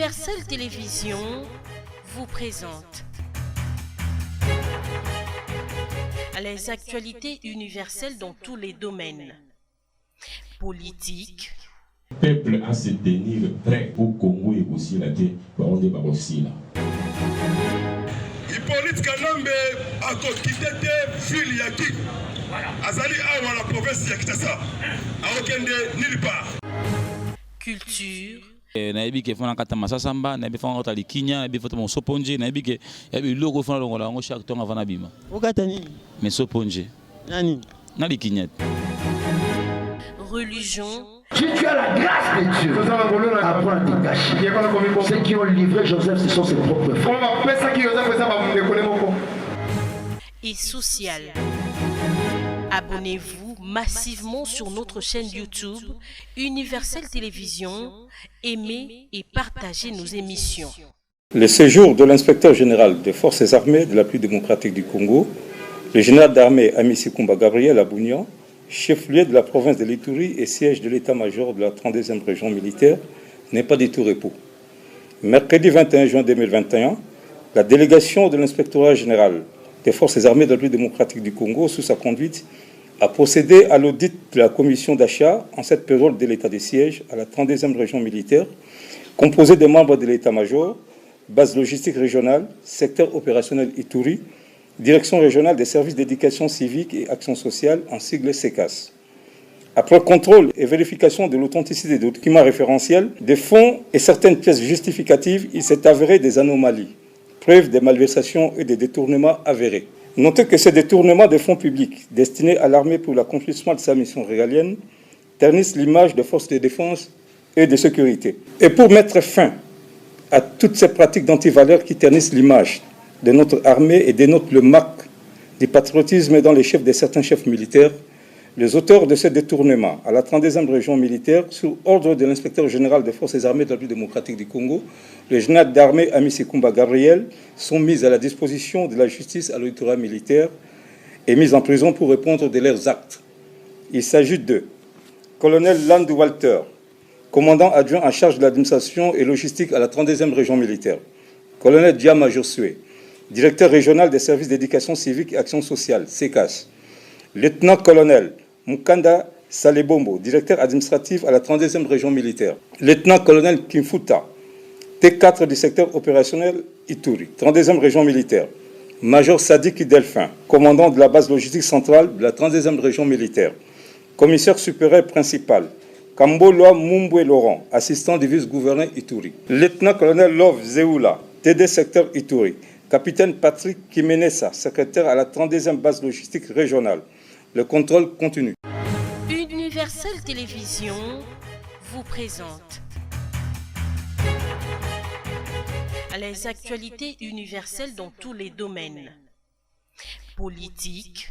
Universel Télévision vous présente les actualités universelles dans tous les domaines. Politique. Le peuple à se tenir prêt au Congo et aussi la terre pour on est aussi là. Hippolyte Kanambe a quitté ville Yaki. Azali awa la province ya Kitasa. A okende nulle part. Culture. Naibi ke fona kata masasamba, naibi fona kota likinya, naibi fona soponje, naibi ke yabi logo fona longola ngo chaque temps avant abima. Okata nini? Mais soponje. Nani? Na likinya. Religion. Si tu as la grâce de Dieu, apprends à te cacher. Ceux qui ont livré Joseph, ce sont ses propres frères. Et social. Abonnez-vous massivement sur notre chaîne YouTube Universel Télévision, aimez et partagez nos émissions. Le séjour de l'inspecteur général des forces armées de la République démocratique du Congo, le général d'armée Amici Kumba Gabriel à Bougnan, chef-lieu de la province de l'Ituri et siège de l'état-major de la 32e région militaire, n'est pas du tout repos. Mercredi 21 juin 2021, la délégation de l'inspectorat général des forces armées de la République démocratique du Congo, sous sa conduite, a procédé à l'audit de la commission d'achat en cette période de l'état de siège à la 32e région militaire, composée des membres de l'état-major, base logistique régionale, secteur opérationnel Ituri, Direction régionale des services d'éducation civique et action sociale, en sigle SECAS. Après contrôle et vérification de l'authenticité des documents référentiels, des fonds et certaines pièces justificatives, il s'est avéré des anomalies, preuve des malversations et des détournements avérés. Notez que ces détournements des fonds publics destinés à l'armée pour l'accomplissement de sa mission régalienne ternissent l'image des forces de défense et de sécurité. Et pour mettre fin à toutes ces pratiques d'antivaleurs qui ternissent l'image de notre armée et dénotent le marque du patriotisme dans les chefs de certains chefs militaires, les auteurs de ces détournements à la 32e région militaire, sous ordre de l'inspecteur général des forces armées de la République démocratique du Congo, le général d'armée Amici Kumba Gabriel, sont mis à la disposition de la justice à l'auditoire militaire et mis en prison pour répondre de leurs actes. Il s'agit de colonel Landou Walter, commandant adjoint en charge de l'administration et logistique à la 32e région militaire, colonel Diama Josué, directeur régional des services d'éducation civique et action sociale, SECAS, lieutenant-colonel Mukanda Salebombo, directeur administratif à la 32e région militaire, lieutenant-colonel Kimfuta, T4 du secteur opérationnel Ituri, 32e région militaire, major Sadiki Delphin, commandant de la base logistique centrale de la 32e région militaire, commissaire supérieur principal, Kamboloa Mumbwe Laurent, assistant du vice-gouverneur Ituri, lieutenant-colonel Love Zeoula, TD secteur Ituri, capitaine Patrick Kimenesa, secrétaire à la 32e base logistique régionale. Le contrôle continue. Universel Télévision vous présente les actualités universelles dans tous les domaines. Politique.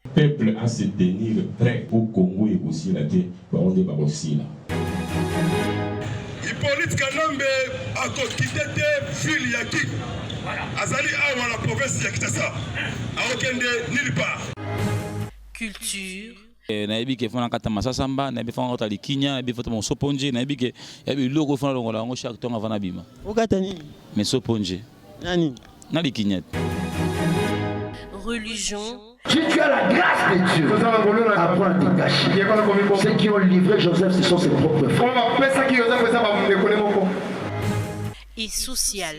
Le peuple à se tenir prêt au Congo et aussi la terre pour on est aussi là. Hippolyte Kanambe a quitté ville Yaki. Azali awa la province ya Kitasa. A okende nulle part. Culture. Naibi ke fona kata masasamba, naibi fona kota likinya, naibi fona soponje, naibi ke yabi logo fona longola ngo chaque temps avant abima. Okata nini? Mais soponje. Nani? Na likinya. Religion. Si tu as la grâce de Dieu, apprends à te cacher. Ceux qui ont livré Joseph, ce sont ses propres frères. Et social.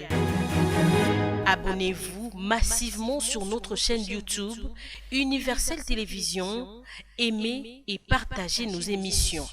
Abonnez-vous massivement sur notre chaîne YouTube Universel Télévision, aimez et partagez nos émissions.